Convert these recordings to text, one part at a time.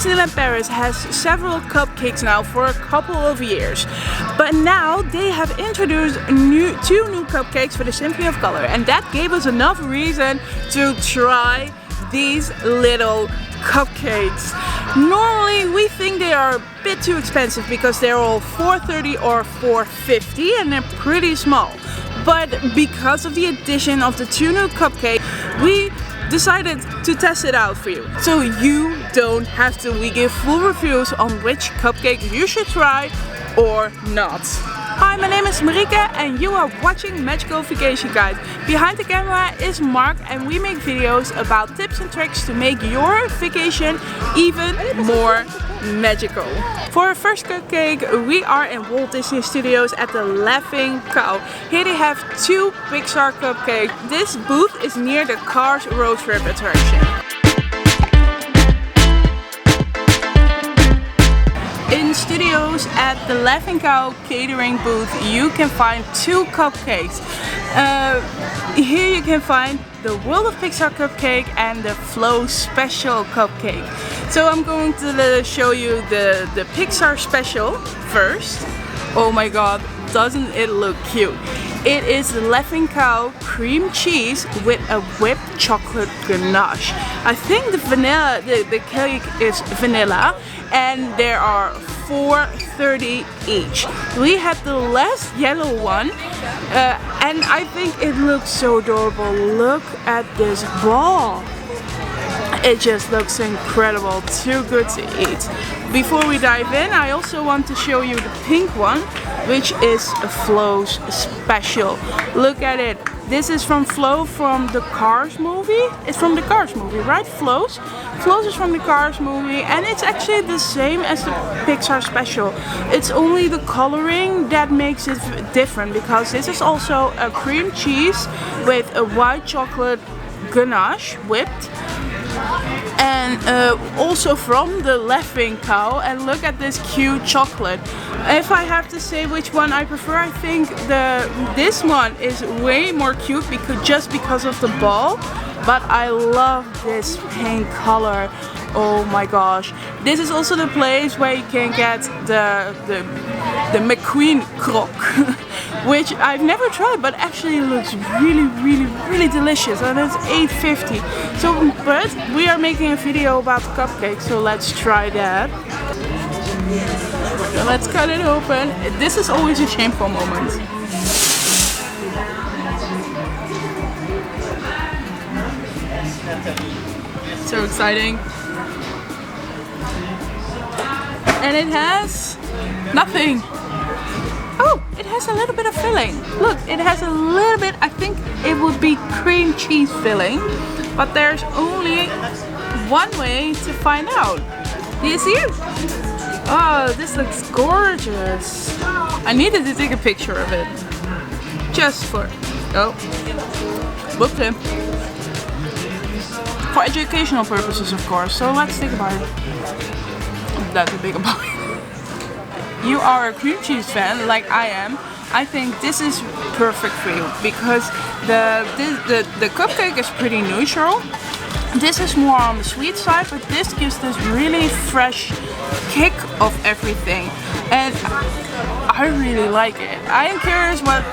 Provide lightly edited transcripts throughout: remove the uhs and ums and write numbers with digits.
Disneyland Paris has several cupcakes now for a couple of years, but now they have introduced two new cupcakes for the Symphony of Color, and that gave us enough reason to try these little cupcakes. Normally we think they are a bit too expensive because they're all $4.30 or $4.50 and they're pretty small. But because of the addition of the two new cupcakes, we decided to test it out for you. So you don't have to. We give full reviews on which cupcake you should try or not. Hi, my name is Marike and you are watching Magical Vacation Guide. Behind the camera is Mark and we make videos about tips and tricks to make your vacation even more magical. For our first cupcake, we are in Walt Disney Studios at the Laughing Cow. Here they have two Pixar Cupcakes. This booth is near the Cars road trip attraction. In studios at the Laughing Cow catering booth you can find two cupcakes. Here you can find the World of Pixar cupcake and the Flow Special cupcake. So I'm going to show you the Pixar Special first. Oh my god, doesn't it look cute? It is the Laughing Cow cream cheese with a whipped chocolate ganache. I think the cake is vanilla and there are $4.30 each. We have the last yellow one and I think it looks so adorable. Look at this ball. It just looks incredible, too good to eat. Before we dive in, I also want to show you the pink one, which is a Flow's Special. Look at it. This is from Flow from the Cars movie. It's from the Cars movie, right? Flo's is from the Cars movie and it's actually the same as the Pixar Special. It's only the coloring that makes it different because this is also a cream cheese with a white chocolate ganache whipped. And also from the Laughing Cow, and look at this cute chocolate. If I have to say which one I prefer, I think this one is way more cute just because of the ball, but I love this pink color. Oh my gosh. This is also the place where you can get the McQueen croque, which I've never tried, but actually looks really delicious, and it's $8.50. So, but we are making a video about the cupcake, so let's try that. So let's cut it open. This is always a shameful moment. So exciting. And it has nothing. Oh, it has a little bit of filling. Look, it has a little bit, I think it would be cream cheese filling, but there's only one way to find out. Do you see it? Oh, this looks gorgeous. I needed to take a picture of it. Just for, oh, booked him. For educational purposes, of course, so let's think about it. That's a big about it. You are a cream cheese fan like I am. I think this is perfect for you because the cupcake is pretty neutral. This is more on the sweet side, but this gives this really fresh kick of everything, and I really like it. I am curious what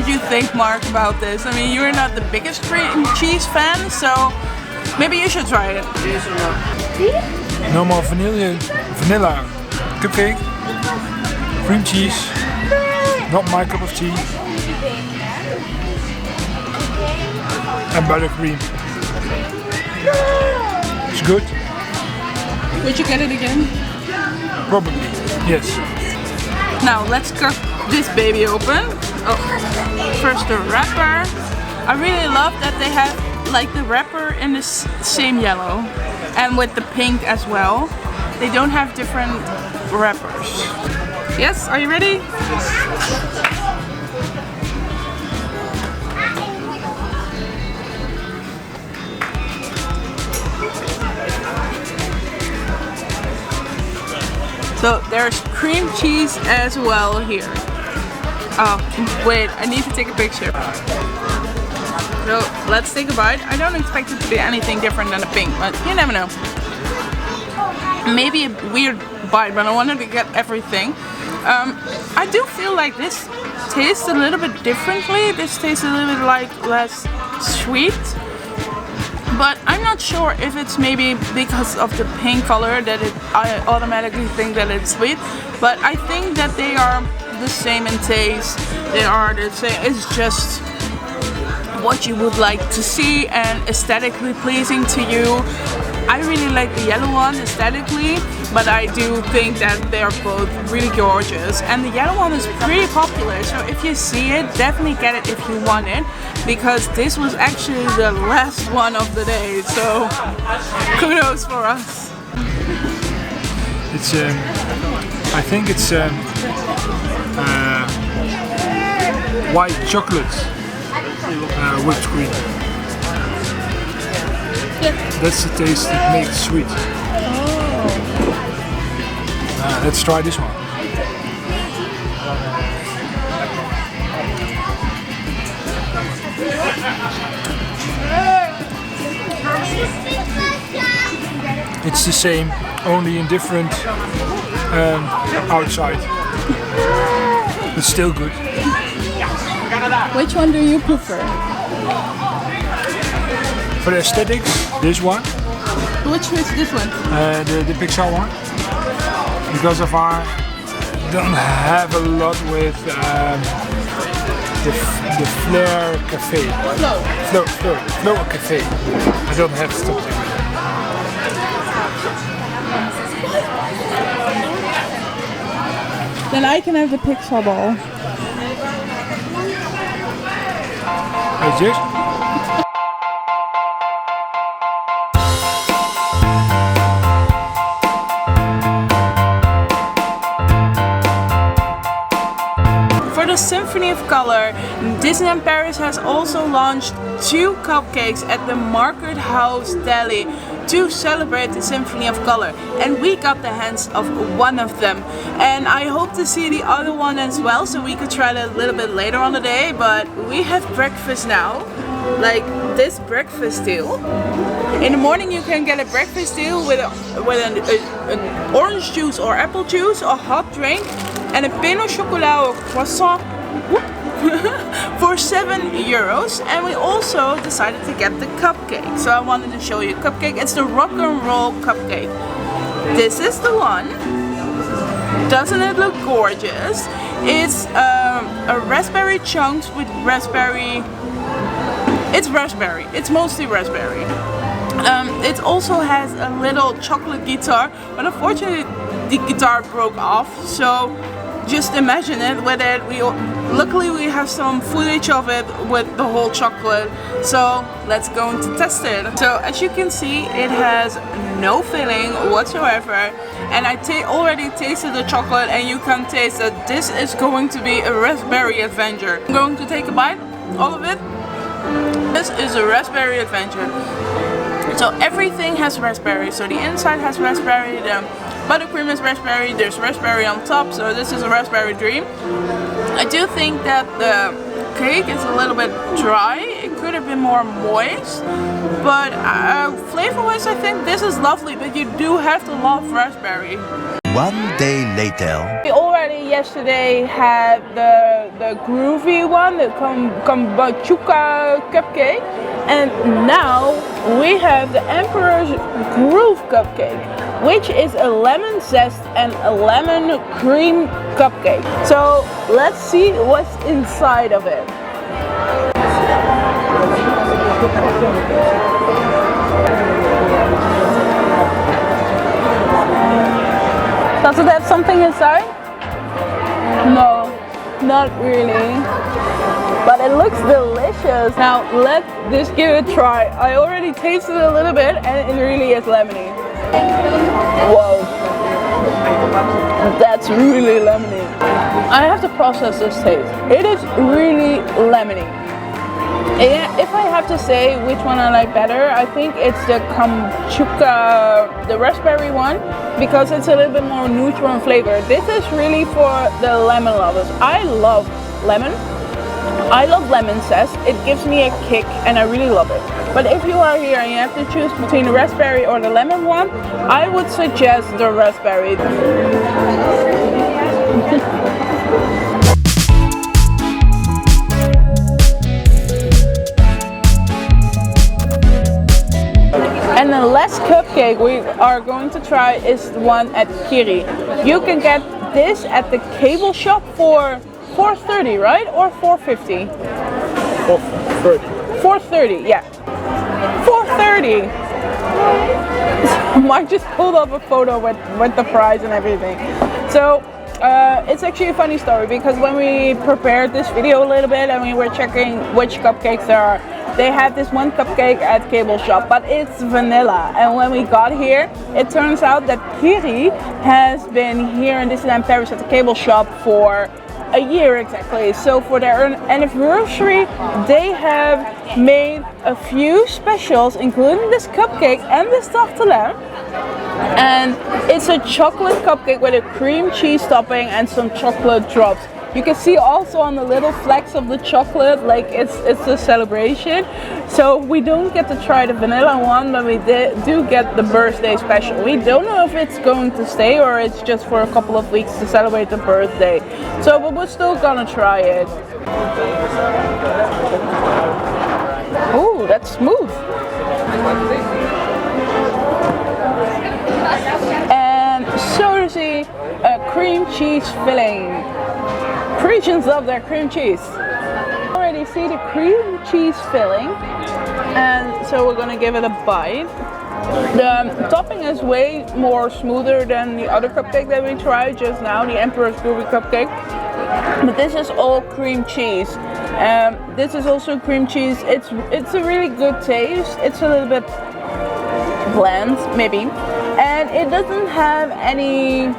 you think, Mark, about this. I mean, you're not the biggest cream cheese fan, so maybe you should try it. Normal vanilla cupcake, cream cheese, not my cup of tea, and buttercream. It's good. Would you get it again? Probably, yes. Now let's cut this baby open. Oh, first the wrapper. I really love that they have like the wrapper in the same yellow and with the pink as well. They don't have different wrappers. Yes, are you ready? So there's cream cheese as well here. Oh, wait, I need to take a picture. So let's take a bite. I don't expect it to be anything different than a pink, but you never know. maybe a weird bite, but I wanted to get everything. I do feel like this tastes a little bit differently. This tastes a little bit like less sweet. But I'm not sure if it's maybe because of the pink color that I automatically think that it's sweet. But I think that they are the same in taste. They are the same. It's just what you would like to see and aesthetically pleasing to you. I really like the yellow one aesthetically, but I do think that they are both really gorgeous. And the yellow one is pretty popular, so if you see it, definitely get it if you want it, because this was actually the last one of the day, so kudos for us. It's I think it's white chocolate whipped cream. That's the taste that makes it sweet. Let's try this one. It's the same, only in different outside. It's still good. Which one do you prefer? For the aesthetics, this one. Which is this one? The Pixar one. Because of our don't have a lot with the Fleur Cafe. Fleur Cafe. I don't have something. Then I can have the Pixar ball. Is this? For the Symphony of Color, Disneyland Paris has also launched 2 cupcakes at the Market House Deli to celebrate the Symphony of Color, and we got the hands of one of them, and I hope to see the other one as well, so we could try it a little bit later on the day. But we have breakfast now, like this breakfast deal. In the morning you can get a breakfast deal with an orange juice or apple juice, a hot drink, and a pain au chocolat or croissant for €7. And we also decided to get the cupcake. So I wanted to show you a cupcake. It's the rock and roll cupcake. This is the one. Doesn't it look gorgeous? It's a raspberry chunks with raspberry. It's raspberry. It's mostly raspberry. It also has a little chocolate guitar, but unfortunately the guitar broke off. So just imagine it with it. Luckily we have some footage of it with the whole chocolate. So let's go and test it. So as you can see, it has no filling whatsoever, and I already tasted the chocolate, and you can taste that this is going to be a raspberry adventure. I'm going to take a bite, all of it. This is a raspberry adventure. So everything has raspberry. So the inside has raspberry, the buttercream is raspberry, there's raspberry on top, so this is a raspberry dream. I do think that the cake is a little bit dry. It could have been more moist, but flavor-wise I think this is lovely, but you do have to love raspberry. One day later. We already yesterday had the groovy one, the kombucha cupcake, and now we have the Emperor's Groove cupcake, which is a lemon zest and a lemon cream cupcake. So let's see what's inside of it. Does it have something inside? No, not really. But it looks delicious. Now let's just give it a try. I already tasted a little bit and it really is lemony. Whoa. That's really lemony. I have to process this taste. It is really lemony. If I have to say which one I like better, I think it's the kombucha, the raspberry one, because it's a little bit more neutral in flavor. This is really for the lemon lovers. I love lemon. I love lemon zest. It gives me a kick and I really love it. But if you are here and you have to choose between the raspberry or the lemon one, I would suggest the raspberry. And the last cupcake we are going to try is the one at Kiri. You can get this at the cable shop for $4.30, right? Or $4.50? $4.30. $4.30, yeah. $4.30. Mark just pulled up a photo with the price and everything. So it's actually a funny story because when we prepared this video a little bit and we were checking which cupcakes there are, they had this one cupcake at cable shop, but it's vanilla. And when we got here, it turns out that Kiri has been here in Disneyland Paris at the cable shop for a year exactly. So for their anniversary, they have made a few specials, including this cupcake and this tartelette. And it's a chocolate cupcake with a cream cheese topping and some chocolate drops. You can see also on the little flecks of the chocolate, like it's a celebration. So we don't get to try the vanilla one, but we do get the birthday special. We don't know if it's going to stay or it's just for a couple of weeks to celebrate the birthday. So, but we're still gonna try it. Oh, that's smooth. And so does the cream cheese filling. Parisians love their cream cheese. Already see the cream cheese filling, and so we're gonna give it a bite. The topping is way more smoother than the other cupcake that we tried just now, the Emperor's Groovy cupcake. But this is all cream cheese. This is also cream cheese. It's a really good taste. It's a little bit bland, maybe, and it doesn't have any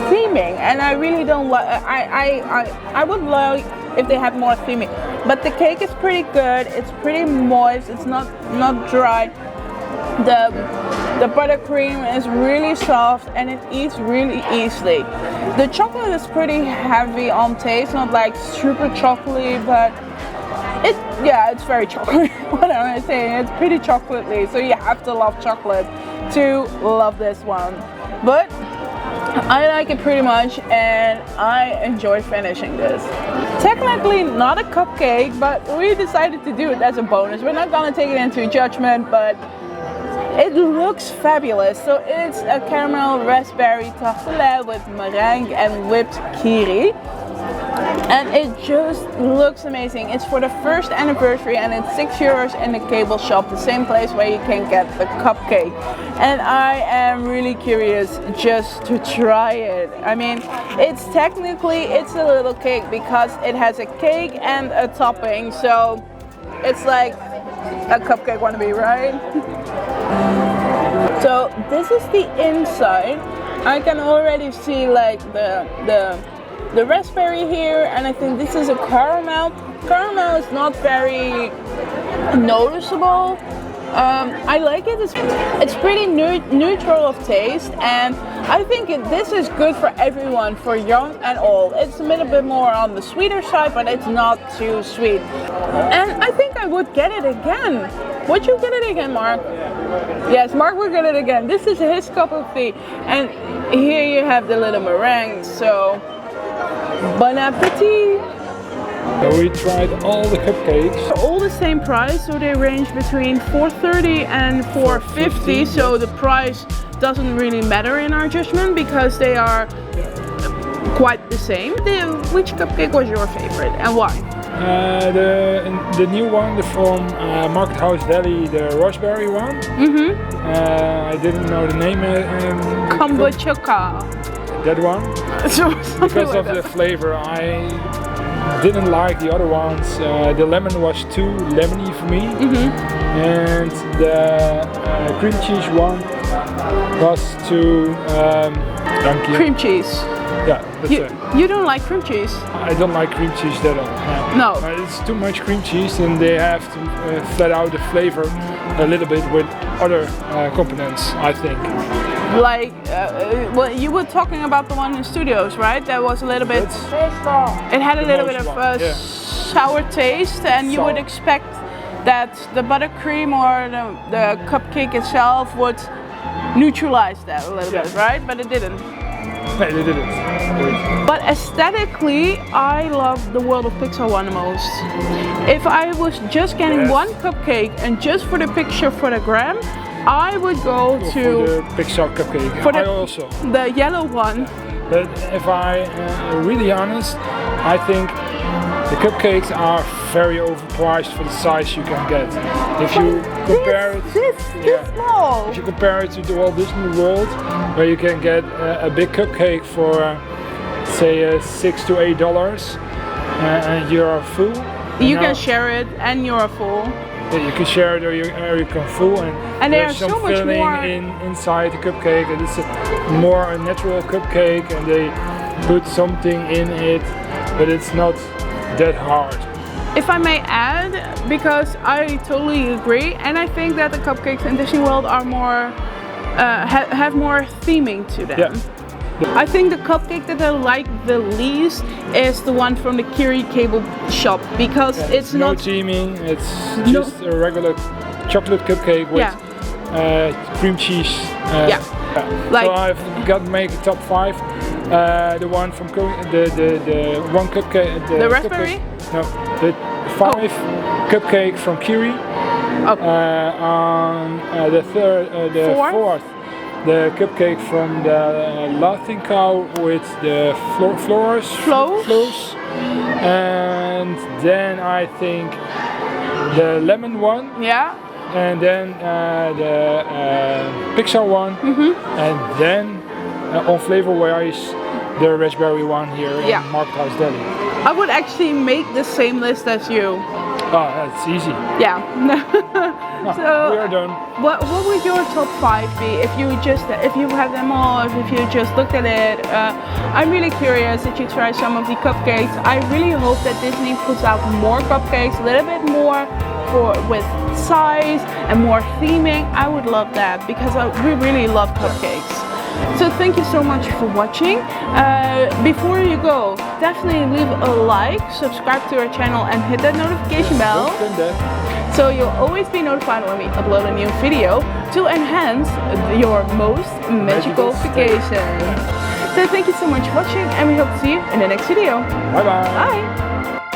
theming, and I really don't like. I would like if they had more theming, but the cake is pretty good. It's pretty moist. It's not dry. The buttercream is really soft and it eats really easily. The chocolate is pretty heavy on taste, not like super chocolatey, but it's very chocolatey. What am I saying? It's pretty chocolatey, so you have to love chocolate to love this one. But I like it pretty much and I enjoy finishing this. Technically not a cupcake, but we decided to do it as a bonus. We're not gonna take it into judgment, but it looks fabulous. So it's a caramel raspberry tartelette with meringue and whipped Kiri. And it just looks amazing. It's for the first anniversary and it's €6 in the cable shop, the same place where you can get the cupcake. And I am really curious just to try it. I mean, it's a little cake because it has a cake and a topping, so it's like a cupcake wannabe, right? So this is the inside. I can already see like the raspberry here, and I think this is a caramel. Caramel is not very noticeable. I like it. It's pretty neutral of taste, and I think this is good for everyone, for young and old. It's a little bit more on the sweeter side, but it's not too sweet. And I think I would get it again. Would you get it again, Mark? Yes, Mark would get it again. This is his cup of tea. And here you have the little meringue, so bon appetit! So we tried all the cupcakes. They're all the same price, so they range between $4.30 and $4.50. So the price doesn't really matter in our judgment because they are quite the same. Which cupcake was your favorite and why? The new one from Market House Deli, the raspberry one. I didn't know the name. Kombucha. That one. Because of the flavor, I didn't like the other ones. The lemon was too lemony for me, and the cream cheese one was too cream cheese. Yeah, that's it. You don't like cream cheese? I don't like cream cheese at all. No. It's too much cream cheese, and they have to flat out the flavor a little bit with other components, I think. Like, well, you were talking about the one in studios, right? That was a little bit. It had a little bit of sour taste, and you would expect that the buttercream or the cupcake itself would neutralize that a little bit, right? But it didn't. No, they didn't. But aesthetically, I love the World of Pixar one the most. If I was just getting one cupcake and just for the picture for the gram, I would go to for the Pixar Cupcake. For I also. The yellow one. But if I really honest, I think the cupcakes are very overpriced for the size you can get. If you compare this small. If you compare it to the Walt Disney World, where you can get a big cupcake for say $6 to $8, and you're full. You can share it and you're full. Yeah, you can share it or you can full, and there's so some much filling more inside the cupcake, and it's a more natural cupcake, and they put something in it, but it's not that hard. If I may add, because I totally agree, and I think that the cupcakes in Disney World are more have more theming to them. Yeah. I think the cupcake that I like the least is the one from the Kiri cable shop, because it's no not theming, it's just a regular chocolate cupcake with cream cheese. Like, so I've got to make a top 5. The one from the one cupcake. The raspberry? No, the 5 cupcake from Kiri. On the fourth. The cupcake from the Laughing Cow with the flows. And then I think the lemon one. Yeah. And then the Pixar one. And then on flavor wise, the raspberry one here in Market House Deli. I would actually make the same list as you. Oh, that's easy. Yeah. So we are done. What would your top 5 be if you had them all, if you just looked at it? I'm really curious that you try some of the cupcakes. I really hope that Disney puts out more cupcakes, a little bit more with size and more theming. I would love that because we really love cupcakes. So thank you so much for watching. Before you go, definitely leave a like, subscribe to our channel and hit that notification bell. So you'll always be notified when we upload a new video to enhance your most magical vacation. So thank you so much for watching and we hope to see you in the next video. Bye bye. Bye.